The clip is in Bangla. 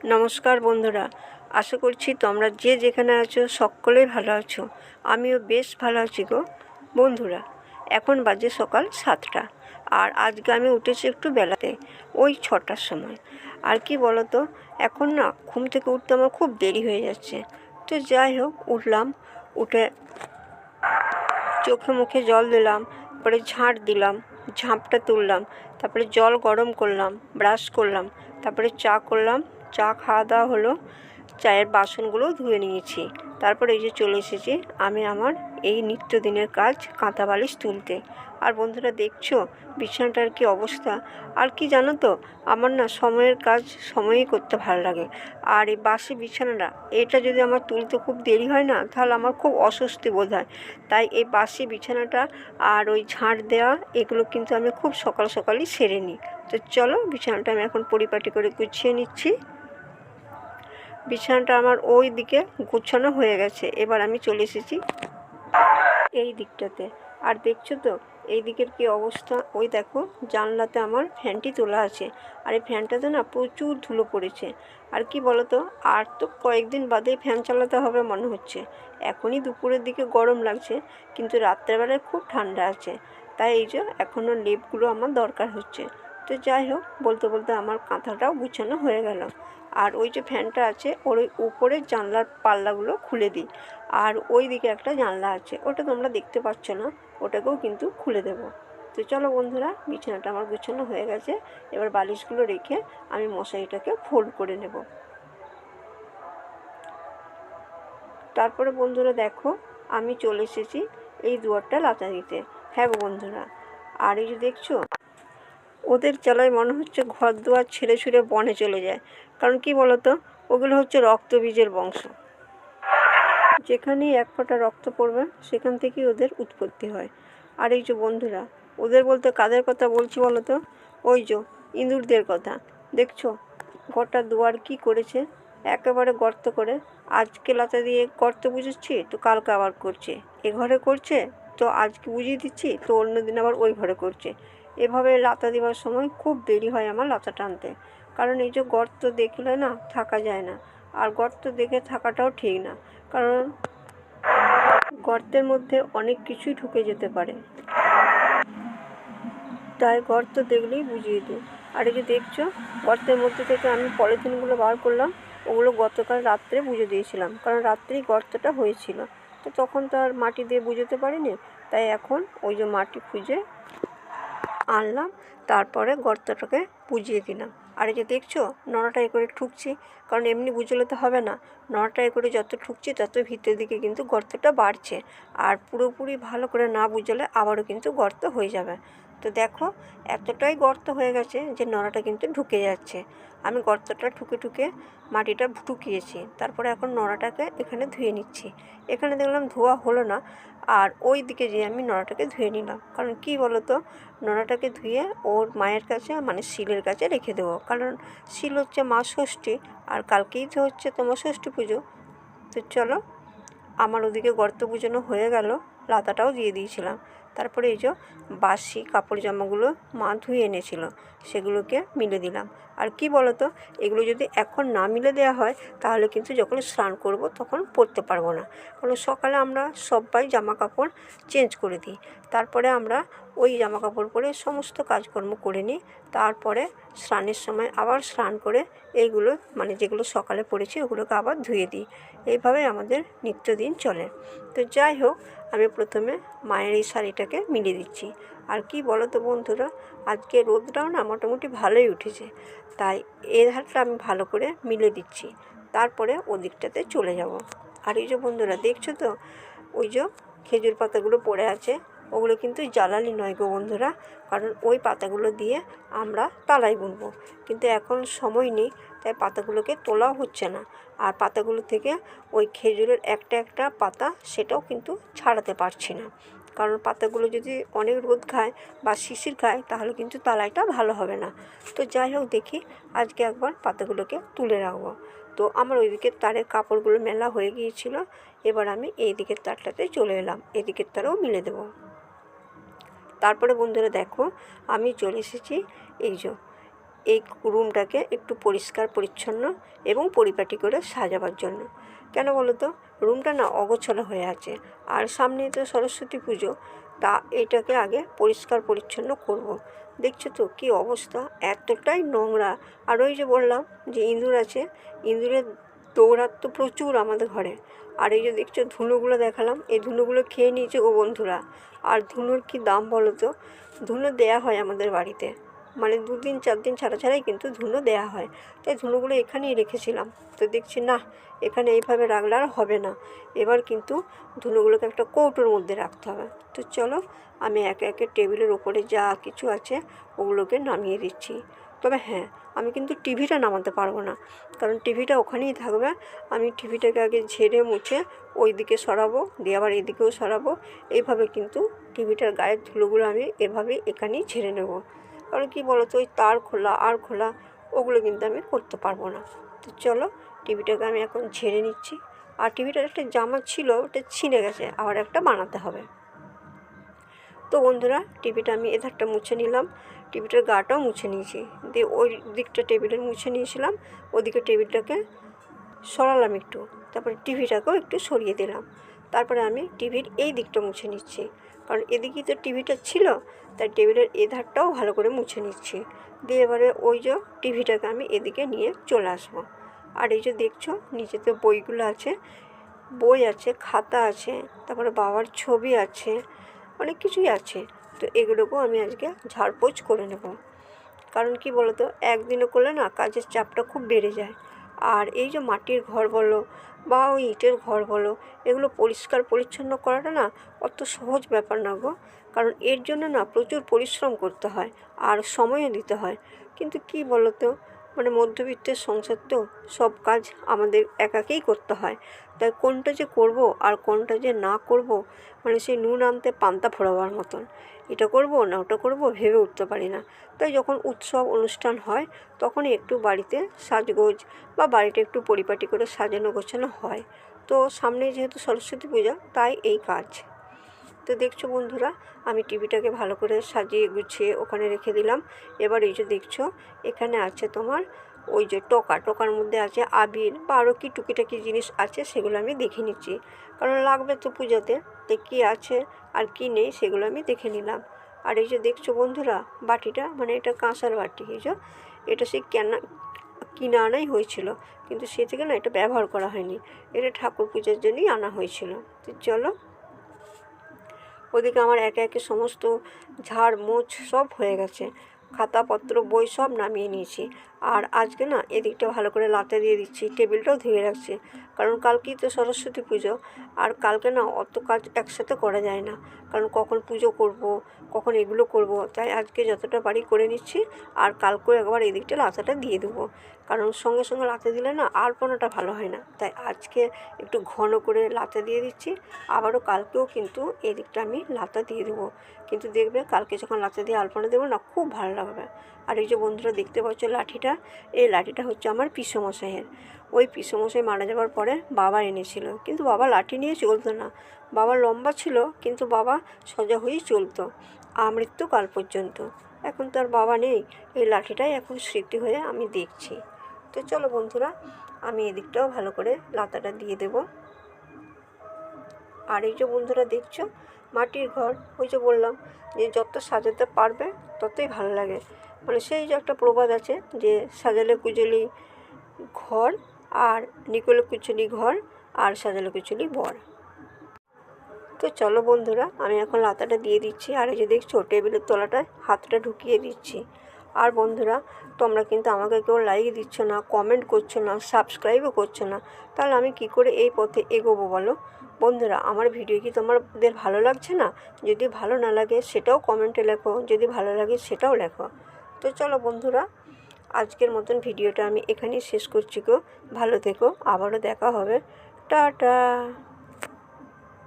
নমস্কার বন্ধুরা, আশা করছি তোমরা যে যেখানে আছো সকলেই ভালো আছো। আমিও বেশ ভালো আছি গো বন্ধুরা। এখন বাজে সকাল 7টা, আর আজকে আমি উঠেছি একটু বেলাতে, ওই 6টার সময়। আর কি বলো তো, এখন না ঘুম থেকে উঠতে আমার খুব দেরি হয়ে যাচ্ছে। তো যাই হোক, উঠলাম, উঠে চোখে মুখে জল দিলাম, তারপরে ঝাঁট দিলাম, ঝাঁপটা তুললাম, তারপরে জল গরম করলাম, ব্রাশ করলাম, তারপরে চা করলাম, চা খাওয়া দাওয়া হলো, চায়ের বাসনগুলো ধুয়ে নিয়েছি। তারপরে এই যে চলে এসেছি আমি আমার এই নিত্যদিনের কাজ, কাঁথা বালিশ তুলতে। আর বন্ধুরা দেখছো বিছানাটার কি অবস্থা। আর কি জানো তো, আমার না সময়ের কাজ সময়েই করতে ভালো লাগে। আর এই বাসি বিছানাটা, এটা যদি আমার তুলতে খুব দেরি হয় না, তাহলে আমার খুব অস্বস্তি বোধ হয়। তাই এই বাসি বিছানাটা আর ওই ঝাঁট দেওয়া, এগুলো কিন্তু আমি খুব সকাল সকালই সেরে নিই। তো চলো, বিছানাটা আমি এখন পরিপাটি করে গুছিয়ে নিচ্ছি। বিছানাটা আমার ওই দিকে গুছানো হয়ে গেছে, এবার আমি চলে এসেছি এই দিকটাতে। আর দেখছো তো এই দিকের কি অবস্থা। ওই দেখো, জানলাতে আমার ফ্যানটি তোলা আছে, আর এই ফ্যানটাতে না প্রচুর ধুলো পড়েছে। আর কি বলো তো, আর তো কয়েকদিন বাদে ফ্যান চালাতে হবে মনে হচ্ছে। এখনই দুপুরের দিকে গরম লাগছে, কিন্তু রাত্রেবেলায় খুব ঠান্ডা আছে। তাই এই যে এখনও লেপগুলো আমার দরকার হচ্ছে। তো যাই হোক, বলতে বলতে আমার কাঁথাটাও গুছানো হয়ে গেল। আর ওই যে ফ্যানটা আছে, ওর ওই উপরের জানলার পাল্লাগুলো খুলে দিই। আর ওই দিকে একটা জানলা আছে, ওটা তোমরা দেখতে পাচ্ছ না, ওটাকেও কিন্তু খুলে দেব। তো চলো বন্ধুরা, বিছানাটা আমার গুছানো হয়ে গেছে। এবার বালিশগুলো রেখে আমি মশারিটাকে ফোল্ড করে নেব। তারপরে বন্ধুরা দেখো, আমি চলে এসেছি এই দুয়ারটা লাথা দিতে। হ্যাঁ গো বন্ধুরা, আর এই যে দেখছো, ওদের জ্বালায় মনে হচ্ছে ঘর দুয়ার ছেড়ে ছুড়ে বনে চলে যায়। কারণ কি বলতো, ওগুলো হচ্ছে রক্তবীজের বংশ। যেখানেই এক ফোঁটা রক্ত পড়বে সেখান থেকেই ওদের উৎপত্তি হয়। আর এই যে বন্ধুরা, ওদের বলতে কাদের কথা বলছি বলো তো, ওই যে ইঁদুরদের কথা। দেখছো গোটা দুয়ার কি করেছে, একেবারে গর্ত করে। আজকে লাতা দিয়ে গর্ত বুঝেছি, তো কালকে আবার করছে এ ঘরে করছে, তো আজকে বুঝিয়ে দিচ্ছি, তো অন্য দিন আবার ওই ঘরে করছে। এভাবে লাতা দেওয়ার সময় খুব দেরি হয় আমার লাতা টানতে। কারণ এই যে গর্ত দেখলে না থাকা যায় না, আর গর্ত দেখে থাকাটাও ঠিক না। কারণ গর্তের মধ্যে অনেক কিছুই ঢুকে যেতে পারে, তাই গর্ত দেখলেই বুঝিয়ে দিই। আর এই যে দেখছো, গর্তের মধ্যে থেকে আমি পলিথিনগুলো বার করলাম। ওগুলো গতকাল রাত্রে বুঝে দিয়েছিলাম, কারণ রাত্রেই গর্তটা হয়েছিল। তো তখন তো আর মাটি দিয়ে বুঝতে পারিনি, তাই এখন ওই যে মাটি খুঁজে আনলাম, তারপরে গর্তটাকে বুঝিয়ে দিলাম। আর এই যে দেখছো, নড়াটাই করে ঠুকছি, কারণ এমনি বুঝলে তো হবে না। নড়াটাই করে যত ঠুকছি তত ভিতরের দিকে কিন্তু গর্তটা বাড়ছে। আর পুরোপুরি ভালো করে না বুঝলে আবারও কিন্তু গর্ত হয়ে যাবে। তো দেখো, এতটাই গর্ত হয়ে গেছে যে নড়াটা কিন্তু ঢুকে যাচ্ছে। আমি গর্তটা ঠুকে ঠুকে মাটিটা ঠুকিয়েছি, তারপরে এখন নড়াটাকে এখানে ধুয়ে নিচ্ছি। এখানে দেখলাম ধোয়া হলো না, আর ওই দিকে যেয়ে আমি নড়াটাকে ধুয়ে নিলাম। কারণ কি বলো তো, নোড়াটাকে ধুয়ে ওর মায়ের কাছে, মানে শিলের কাছে রেখে দেবো। কারণ শিল হচ্ছে মা ষষ্ঠী, আর কালকেই তো হচ্ছে তোমার ষষ্ঠী পুজো। তো চলো, আমার ওদিকে গর্ত বুঝানো হয়ে গেল, লাতাটাও দিয়ে দিয়েছিলাম। তারপরে এই যে বাসি কাপড় জামাগুলো মা ধুয়ে এনেছিল, সেগুলোকে মিলে দিলাম। আর কি বলো তো, এগুলো যদি এখন না মিলে দেওয়া হয়, তাহলে কিন্তু যখন স্নান করব তখন পরতে পারবো না। কারণ সকালে আমরা সবাই জামা কাপড় চেঞ্জ করে দিই, তারপরে আমরা ওই জামা কাপড় পরে সমস্ত কাজকর্ম করে নিই। তারপরে স্নানের সময় আবার স্নান করে এইগুলো, মানে যেগুলো সকালে পরেছি ওগুলোকে আবার ধুয়ে দিই। এইভাবে আমাদের নিত্যদিন চলে। তো যাই হোক, আমি প্রথমে মায়ের এই শাড়িটাকে মিলিয়ে দিচ্ছি। আর কি বলো তো বন্ধুরা, আজকে রোদটাও না মোটামুটি ভালোই উঠেছে, তাই এই ধারটা আমি ভালো করে মিলে দিচ্ছি। তারপরে ওদিকটাতে চলে যাব। আর এই যে বন্ধুরা দেখছো তো, ওই যে খেজুর পাতাগুলো পড়ে আছে, ওগুলো কিন্তু জ্বালালি নয় গো বন্ধুরা। কারণ ওই পাতাগুলো দিয়ে আমরা তালাই বুনবো, কিন্তু এখন সময় নেই, তাই পাতাগুলোকে তোলাও হচ্ছে না। আর পাতাগুলো থেকে ওই খেজুরের একটা একটা পাতা, সেটাও কিন্তু ছাড়াতে পারছি না। কারণ পাতাগুলো যদি অনেক রোদ খায় বা শিশির খায়, তাহলে কিন্তু তালাইটা ভালো হবে না। তো যাই হোক, দেখি আজকে একবার পাতাগুলোকে তুলে রাখবো। তো আমার ওইদিকে তারের কাপড়গুলো মেলা হয়ে গিয়েছিল, এবার আমি এই দিকের তারটাতে চলে এলাম, এদিকের তারও মিলে দেবো। তারপরে বন্ধুরা দেখো, আমি চলে এসেছি এই যে এই রুমটাকে একটু পরিষ্কার পরিচ্ছন্ন এবং পরিপাটি করে সাজাবার জন্য। কেন বলো তো, রুমটা না অগোছালো হয়ে আছে, আর সামনে তো সরস্বতী পুজো, তা এটাকে আগে পরিষ্কার পরিচ্ছন্ন করব। দেখছো তো কী অবস্থা, এতটাই নোংরা। আর ওই যে বললাম যে ইঁদুর আছে, ইঁদুরের দৌরাত্ম প্রচুর আমাদের ঘরে। আর এই যে দেখছো ধুনোগুলো দেখালাম, এই ধুনোগুলো খেয়ে নিয়েছে গো বন্ধুরা। আর ধুনোর কী দাম বলো তো, ধুনো দেয়া হয় আমাদের বাড়িতে, মানে 2 দিন 4 দিন ছাড়া ছাড়াই কিন্তু ধুনো দেয়া হয়। তাই ধুনোগুলো এখানেই রেখেছিলাম, তো দেখছি না এখানে এইভাবে রাখলে আর হবে না, এবার কিন্তু ধুনোগুলোকে একটা কৌটোর মধ্যে রাখতে হবে। তো চলো আমি একে একে টেবিলের ওপরে যা কিছু আছে ওগুলোকে নামিয়ে দিচ্ছি। তবে হ্যাঁ, আমি কিন্তু টিভিটা নামাতে পারবো না, কারণ টিভিটা ওখানেই থাকবে। আমি টিভিটাকে আগে ঝেড়ে মুছে ওই দিকে সরাবো, দিয়ে আবার এদিকেও সরাবো। এইভাবে কিন্তু টিভিটার গায়ের ধুলোগুলো আমি এভাবেই এখানেই ঝেড়ে নেব। কারণ কী বলো তো, ওই তার খোলা আর খোলা ওগুলো কিন্তু আমি করতে পারবো না। তো চলো টিভিটাকে আমি এখন ঝেড়ে নিচ্ছি। আর টিভিটার একটা জামা ছিল, ওটা ছিঁড়ে গেছে, আবার একটা বানাতে হবে। তো বন্ধুরা টিভিটা আমি এধারটা মুছে নিলাম, টিভিটার গাটাও মুছে নিয়েছি, দিয়ে ওই দিকটা টেবিলের মুছে নিয়েছিলাম, ওদিকে টেবিলটাকে সরালাম একটু, তারপরে টিভিটাকেও একটু সরিয়ে দিলাম। তারপরে আমি টিভির এই দিকটা মুছে নিচ্ছি, কারণ এদিকেই তো টিভিটা ছিল, তাই টেবিলের এ ধারটাও ভালো করে মুছে নিচ্ছি। দিয়ে এবারে ওই যে টিভিটাকে আমি এদিকে নিয়ে চলে আসবো। আর এই যে দেখছো নিচেতে বইগুলো আছে, বই আছে, খাতা আছে, তারপরে বাবার ছবি আছে, অনেক কিছুই আছে। তো এগুলোকেও আমি আজকে ঝাড়পোছ করে নেব। কারণ কি বলো তো, একদিনে করলে না কাজের চাপটা খুব বেড়ে যায়। আর এই যে মাটির ঘর বলো বা ওই ইটের ঘর বলো, এগুলো পরিষ্কার পরিচ্ছন্ন করাটা না অত সহজ ব্যাপার না গো। কারণ এর জন্য না প্রচুর পরিশ্রম করতে হয় আর সময়ও দিতে হয়। কিন্তু কি বলো তো, মানে মধ্যবিত্তের সংসার তো, সব কাজ আমাদের একাকেই করতে হয়। তাই কোনটা যে করব আর কোনটা যে না করব, মানে সেই নুন আনতে পান্তা ফোড়াবার মতন, এটা করব না ওটা করব ভেবে উঠতে পারি না। তাই যখন উৎসব অনুষ্ঠান হয় তখনই একটু বাড়িতে সাজগোজ বা বাড়িটা একটু পরিপাটি করে সাজানো গোছানো হয়। তো সামনে যেহেতু সরস্বতী পূজা, তাই এই কাজ। তো দেখছো বন্ধুরা, আমি টিভিটাকে ভালো করে সাজিয়ে গুছিয়ে ওখানে রেখে দিলাম। এবার এই যে দেখছো এখানে আছে তোমার ওই যে টোকার মধ্যে আছে আবির বা আরও কি টুকিটাকি জিনিস আছে, সেগুলো আমি দেখে নিচ্ছি, কারণ লাগবে তো পূজাতে। তো কী আছে আর কি নেই সেগুলো আমি দেখে নিলাম। আর এই যে দেখছো বন্ধুরা বাটিটা, মানে এটা কাঁসার বাটি, এই যে এটা সেই কিনে আনাই হয়েছিল, কিন্তু সে থেকে না এটা ব্যবহার করা হয়নি, এটা ঠাকুর পূজার জন্যই আনা হয়েছিল। তো চলো ওদিকে আমার একে একে সমস্ত ঝাড় মোছ সব হয়ে গেছে, খাতাপত্র বই সব নামিয়ে নিয়েছি। আর আজকে না এদিকটা ভালো করে লাতে দিয়ে দিচ্ছি, টেবিলটাও ধুয়ে রাখছি, কারণ কালকেই তো সরস্বতী পুজো। আর কালকে না অত কাজ একসাথে করা যায় না, কারণ কখন পুজো করব, কখন এগুলো করব, তাই আজকে যতটা পারি করে নিচ্ছি। আর কালকেও একবার এদিকটা লাতাটা দিয়ে দেবো, কারণ সঙ্গে সঙ্গে লাতে দিলে না আলপনাটা ভালো হয় না, তাই আজকে একটু ঘন করে লাতে দিয়ে দিচ্ছি। আবারও কালকেও কিন্তু এদিকটা আমি লাতা দিয়ে দেবো, কিন্তু দেখবে কালকে যখন লাতা দিয়ে আলপনা দেবো না খুব ভালো লাগবে। আর এই যে বন্ধুরা দেখতে পাচ্ছ লাঠিটা, এই লাঠিটা হচ্ছে আমার পিসেমশাইয়ের। ওই পিসেমশাই মারা যাওয়ার পরে বাবা এনেছিল, কিন্তু বাবা লাঠি নিয়ে চলতো না, বাবা লম্বা ছিল কিন্তু বাবা সোজা হয়েই চলতো আমৃত্যুকাল পর্যন্ত। এখন তো আর বাবা নেই, এই লাঠিটাই এখন স্মৃতি হয়ে আমি দেখছি। তো চলো বন্ধুরা আমি এদিকটাও ভালো করে লাতাটা দিয়ে দেবো। আর এই যে বন্ধুরা দেখছো মাটির ঘর, ওই যে বললাম যে যত সাজাতে পারবে ততই ভালো লাগে, মানে সেই যে একটা প্রবাদ আছে যে সাজালে কুচুলি ঘর আর নিকলে কুচুলি ঘর আর সাজালে কুচুলি বর। তো চলো বন্ধুরা আমি এখন লাতাটা দিয়ে দিচ্ছি। আর এই যে দেখছো টেবিলের তলাটায় হাতটা ঢুকিয়ে দিচ্ছি। আর বন্ধুরা তোমরা কিন্তু আমাকে কেউ লাইক দিচ্ছ না, কমেন্ট করছো না, সাবস্ক্রাইবও করছো না, তাহলে আমি কি করে এই পথে এগোবো বলো বন্ধুরা? আমার ভিডিও কি তোমাদের ভালো লাগছে না? যদি ভালো না লাগে সেটাও কমেন্টে লেখো, যদি ভালো লাগে সেটাও লেখো। তো চলো বন্ধুরা আজকের মতন ভিডিওটা আমি এখানেই শেষ করছি গো। ভালো থেকো, আবারও দেখা হবে, টাটা।